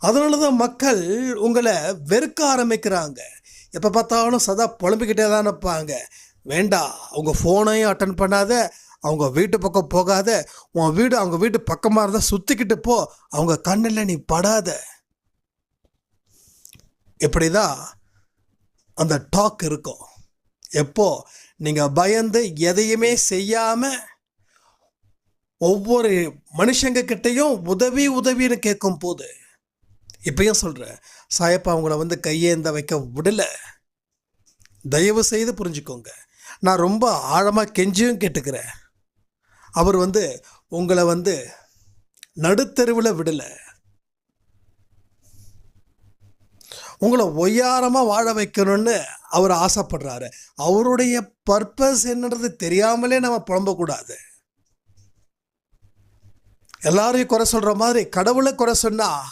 அதனால தான் மக்கள் உங்களை வெறுக்க ஆரம்பிக்கிறாங்க. எப்போ பார்த்தாலும் சதா புலம்பிக்கிட்டே தான் இருப்பாங்க. வேண்டாம், அவங்க ஃபோனையும் அட்டன் பண்ணாத, அவங்க வீட்டு பக்கம் போகாத, உன் வீடு அவங்க வீட்டு பக்கமாக இருந்தால் சுற்றிக்கிட்டு போ, அவங்க கண்ணில் நீ படாத. இப்படி தான் அந்த டாக் இருக்கும். எப்போ நீங்கள் பயந்து எதையுமே செய்யாமல் ஒவ்வொரு மனுஷங்க கிட்டையும் உதவி உதவின்னு கேட்கும் போது, இப்பயும் சொல்கிறேன், சாயப்பா அவங்கள கையேந்த வைக்க விடலை. தயவு செய்து புரிஞ்சுக்கோங்க. நான் ரொம்ப ஆழமாக கெஞ்சியும் கேட்டுக்கிறேன். அவர் உங்களை நடுத்தெருவில் விடலை. உங்களை ஒய்யாரமாக வாழ வைக்கணும்னு அவர் ஆசைப்படுறாரு. அவருடைய பர்பஸ் என்னன்றது தெரியாமலே நம்ம புலம்பக்கூடாது. எல்லாரையும் குறை சொல்கிற மாதிரி கடவுளை குறை சொன்னால்